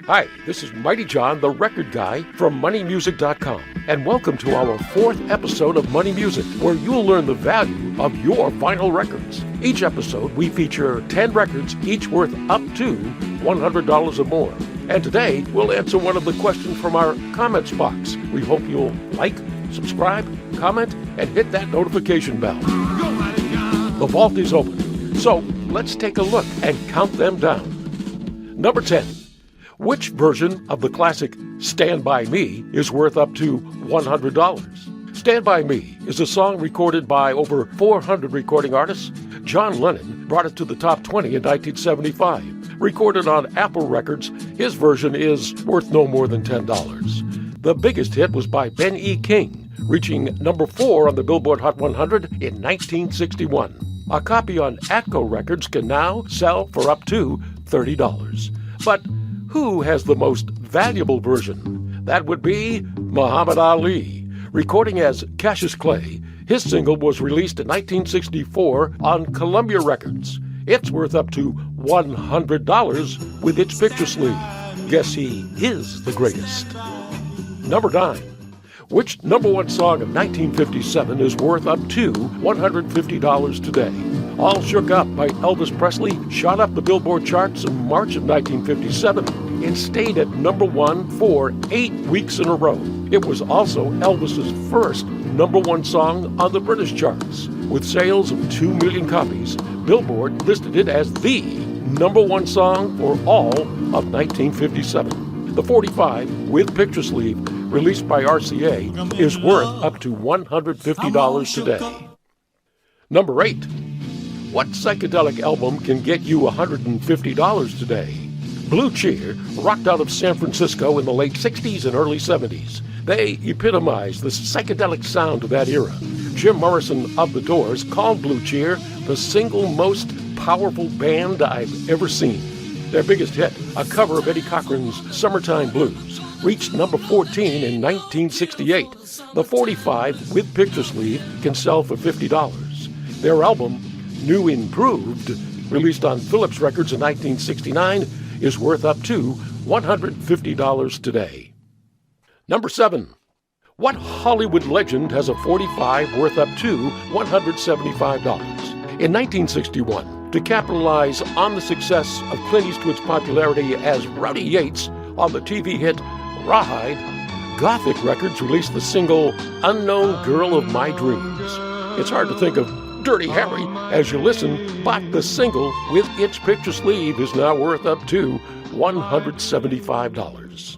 Hi, this is Mighty John, the record guy from MoneyMusic.com, and welcome to our 4th episode of Money Music, where you'll learn the value of your vinyl records. Each episode, we feature 10 records, each worth up to $100 or more. And today, we'll answer one of the questions from our comments box. We hope you'll like, subscribe, comment, and hit that notification bell. The vault is open, so let's take a look and count them down. Number 10. Which version of the classic Stand By Me is worth up to $100? Stand By Me is a song recorded by over 400 recording artists. John Lennon brought it to the top 20 in 1975. Recorded on Apple Records, his version is worth no more than $10. The biggest hit was by Ben E. King, reaching number 4 on the Billboard Hot 100 in 1961. A copy on Atco Records can now sell for up to $30. But who has the most valuable version? That would be Muhammad Ali. Recording as Cassius Clay, his single was released in 1964 on Columbia Records. It's worth up to $100 with its picture sleeve. Guess he is the greatest. Number 9. Which number 1 song of 1957 is worth up to $150 today? All Shook Up by Elvis Presley shot up the Billboard charts in March of 1957 and stayed at number 1 for 8 weeks in a row. It was also Elvis's first number 1 song on the British charts. With sales of 2 million copies, Billboard listed it as the number 1 song for all of 1957. The 45 with picture sleeve, released by RCA, is worth up to $150 today. Number 8. What psychedelic album can get you $150 today? Blue Cheer rocked out of San Francisco in the late 60s and early 70s. They epitomized the psychedelic sound of that era. Jim Morrison of The Doors called Blue Cheer the single most powerful band I've ever seen. Their biggest hit, a cover of Eddie Cochran's Summertime Blues, reached number 14 in 1968. The 45 with picture sleeve can sell for $50. Their album, New Improved, released on Philips Records in 1969, is worth up to $150 today. Number 7. What Hollywood legend has a 45 worth up to $175? In 1961, to capitalize on the success of Clint Eastwood's popularity as Rowdy Yates on the TV hit Rawhide, Gothic Records released the single Unknown Girl of My Dreams. It's hard to think of Dirty Harry as you listen, but the single with its picture sleeve is now worth up to $175.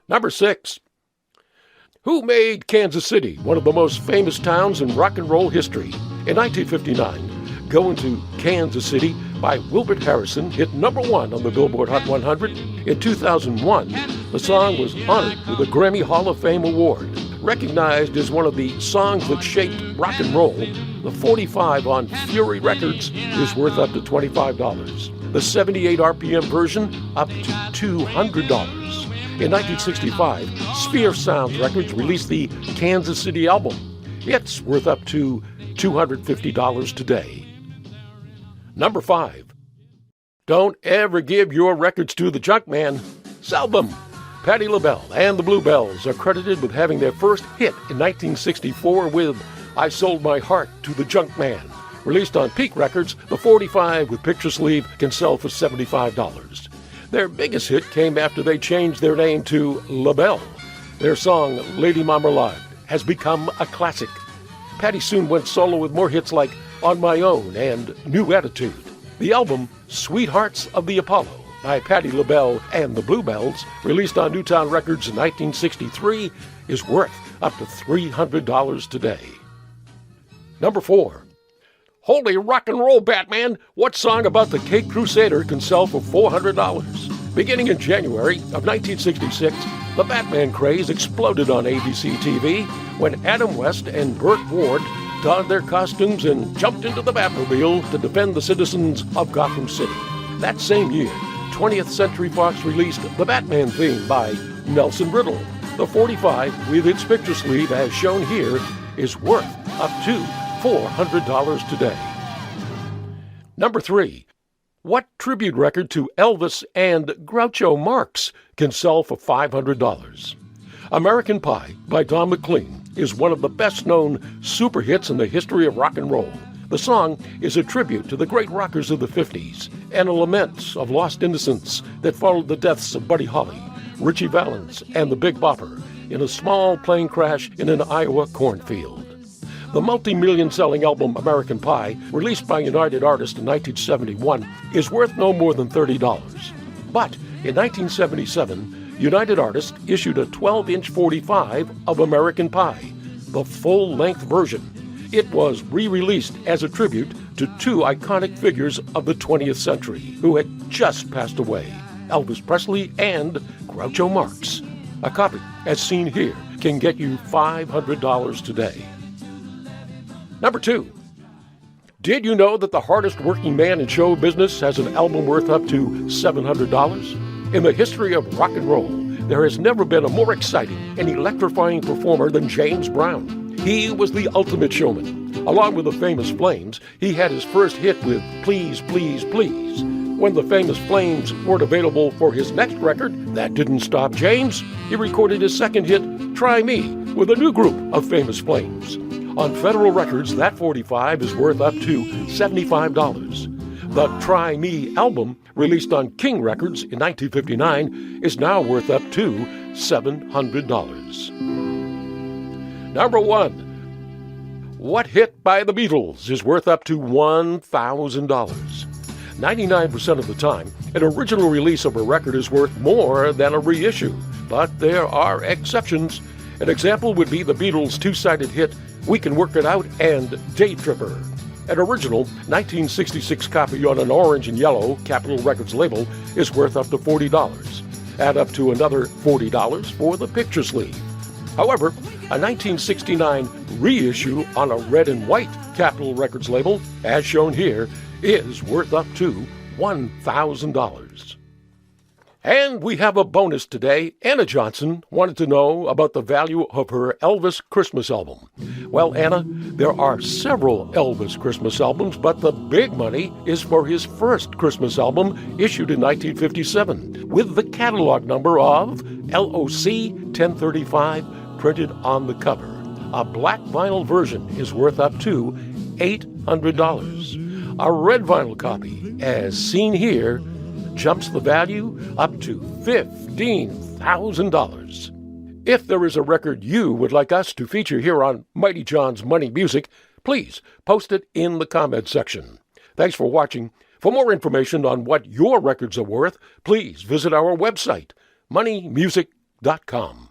Number 6. Who made Kansas City one of the most famous towns in rock and roll history? In 1959, Going to Kansas City by Wilbert Harrison hit number 1 on the Billboard Hot 100. In 2001, the song was honored with a Grammy Hall of Fame award. Recognized as one of the songs that shaped rock and roll, the 45 on Fury Records is worth up to $25. The 78 RPM version up to $200. In 1965, Sphere Sounds Records released the Kansas City album. It's worth up to $250 today. Number 5. Don't ever give your records to the junk man. Sell them. Patti LaBelle and the Bluebells are credited with having their first hit in 1964 with I Sold My Heart to the Junk Man. Released on Peak Records, the 45 with picture sleeve can sell for $75. Their biggest hit came after they changed their name to LaBelle. Their song, Lady Marmalade, has become a classic. Patti soon went solo with more hits like On My Own and New Attitude. The album, Sweethearts of the Apollo, by Patti LaBelle and the Bluebells, released on Newtown Records in 1963, is worth up to $300 today. Number 4. Holy rock and roll, Batman! What song about the Cape Crusader can sell for $400? Beginning in January of 1966, the Batman craze exploded on ABC TV when Adam West and Burt Ward donned their costumes and jumped into the Batmobile to defend the citizens of Gotham City. That same year, 20th Century Fox released the Batman theme by Nelson Riddle. The 45, with its picture sleeve as shown here, is worth up to $400 today. Number 3. What tribute record to Elvis and Groucho Marx can sell for $500? American Pie by Don McLean is one of the best-known super hits in the history of rock and roll. The song is a tribute to the great rockers of the 50s and a lament of lost innocence that followed the deaths of Buddy Holly, Ritchie Valens, and the Big Bopper in a small plane crash in an Iowa cornfield. The multi-million selling album American Pie, released by United Artists in 1971, is worth no more than $30. But in 1977, United Artists issued a 12-inch 45 of American Pie, the full-length version. It was re-released as a tribute to two iconic figures of the 20th century who had just passed away, Elvis Presley and Groucho Marx. A copy, as seen here, can get you $500 today. Number 2. Did you know that the hardest working man in show business has an album worth up to $700? In the history of rock and roll, there has never been a more exciting and electrifying performer than James Brown. He was the ultimate showman. Along with the Famous Flames, he had his first hit with Please, Please, Please. When the Famous Flames weren't available for his next record, that didn't stop James. He recorded his second hit, Try Me, with a new group of Famous Flames. On Federal Records, that 45 is worth up to $75. The Try Me album, released on King Records in 1959, is now worth up to $700. Number 1. What hit by the Beatles is worth up to $1,000? 99% of the time, an original release of a record is worth more than a reissue, but there are exceptions. An example would be the Beatles' two-sided hit, We Can Work It Out and Day Tripper. An original 1966 copy on an orange and yellow Capitol Records label is worth up to $40. Add up to another $40 for the picture sleeve. However, a 1969 reissue on a red and white Capitol Records label, as shown here, is worth up to $1,000. And we have a bonus today. Anna Johnson wanted to know about the value of her Elvis Christmas album. Well, Anna, there are several Elvis Christmas albums, but the big money is for his first Christmas album issued in 1957, with the catalog number of LOC 1035 printed on the cover. A black vinyl version is worth up to $800. A red vinyl copy, as seen here, jumps the value up to $15,000. If there is a record you would like us to feature here on Mighty John's Money Music, please post it in the comment section. Thanks for watching. For more information on what your records are worth, please visit our website, moneymusic.com.